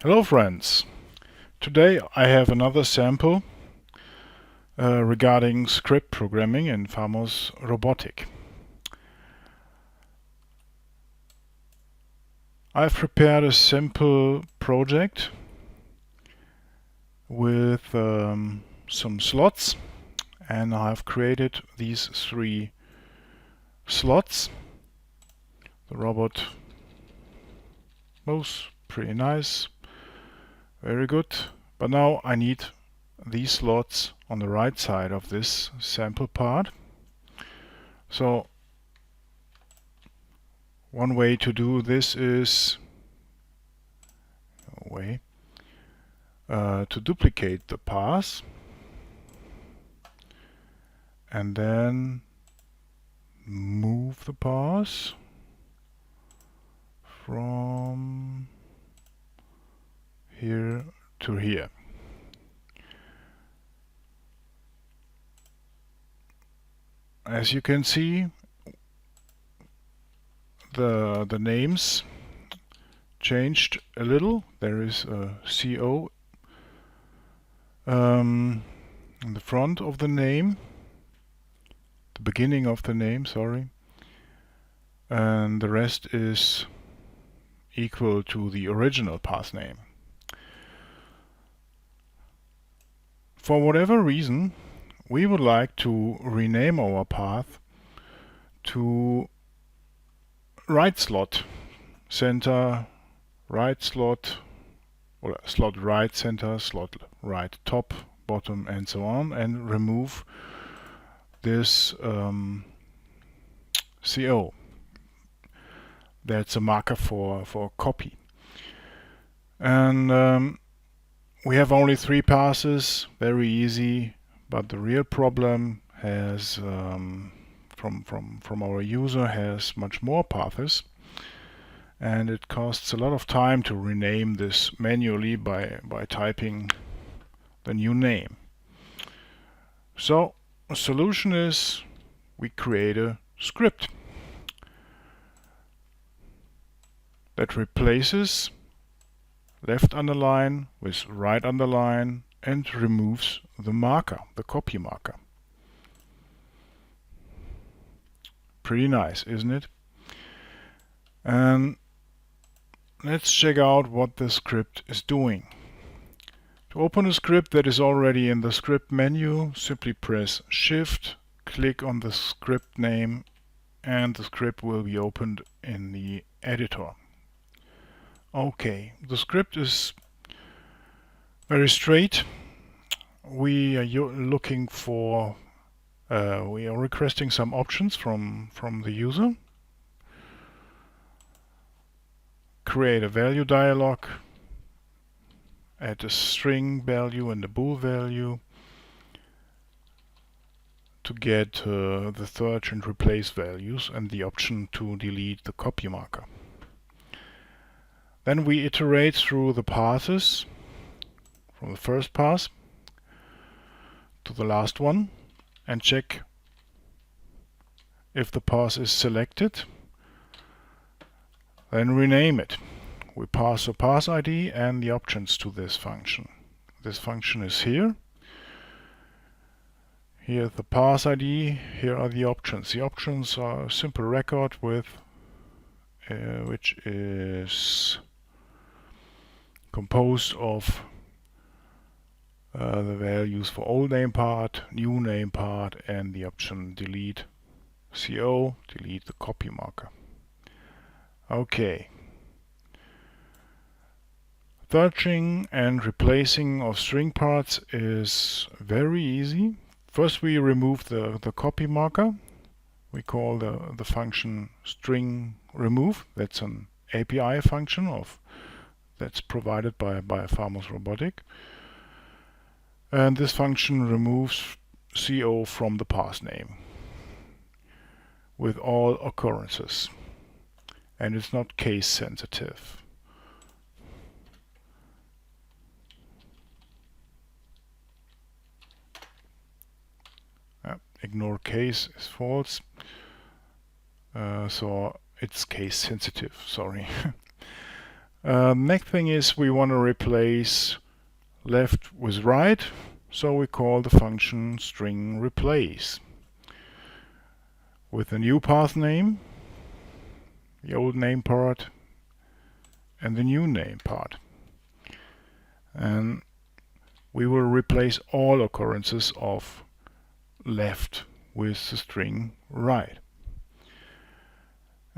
Hello friends! Today I have another sample regarding script programming in Famos robotic. I've prepared a simple project with some slots, and I've created these 3 slots. The robot moves pretty nice, very good, but now I need these slots on the right side of this sample part. So one way to do this is to duplicate the path and then move the path from here to here. As you can see, the names changed a little. There is a CO in the front of the name, the beginning of the name, sorry, and the rest is equal to the original path name. For whatever reason, we would like to rename our path to right slot, center, right slot, or slot right center, slot right top, bottom, and so on, and remove this CO. That's a marker for copy. And we have only 3 passes, very easy, but the real problem has from our user has much more paths, and it costs a lot of time to rename this manually by typing the new name. So a solution is we create a script that replaces left underline with right underline and removes the marker, the copy marker. Pretty nice, isn't it? And let's check out what the script is doing. To open a script that is already in the script menu, simply press Shift, click on the script name, and the script will be opened in the editor. Okay, the script is very straight. We are looking for, we are requesting some options from the user. Create a value dialog, add a string value and a bool value to get the search and replace values, and the option to delete the copy marker. Then we iterate through the passes from the first pass to the last one and check if the pass is selected. Then rename it. We pass the pass ID and the options to this function. This function is here. Here's the pass ID. Here are the options. The options are a simple record with which is composed of the values for old name part, new name part, and the option delete CO, delete the copy marker. Okay. Searching and replacing of string parts is very easy. First we remove the copy marker. We call the function string remove. That's an API function that's provided by Famos robotic. And this function removes CO from the path name with all occurrences. And it's not case sensitive. Ignore case is false. So it's case sensitive, sorry. Next thing is we want to replace left with right, so we call the function string replace with the new path name, the old name part, and the new name part. And we will replace all occurrences of left with the string right.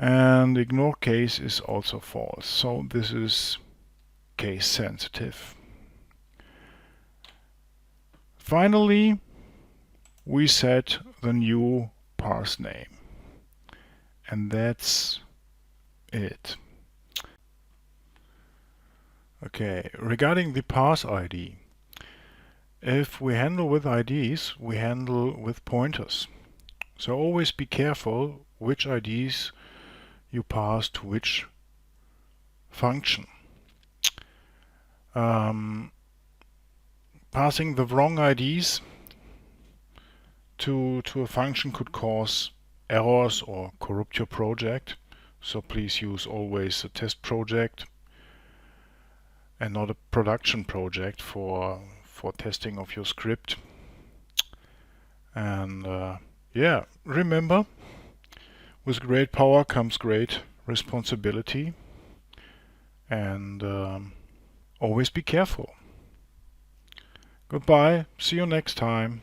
And ignore case is also false, so this is case sensitive. Finally, we set the new parse name, and that's it. Okay, regarding the parse ID, if we handle with IDs, we handle with pointers. So always be careful which IDs you pass to which function. Passing the wrong IDs to a function could cause errors or corrupt your project. So please use always a test project and not a production project for testing of your script. And yeah, remember, with great power comes great responsibility, and always be careful. Goodbye, see you next time.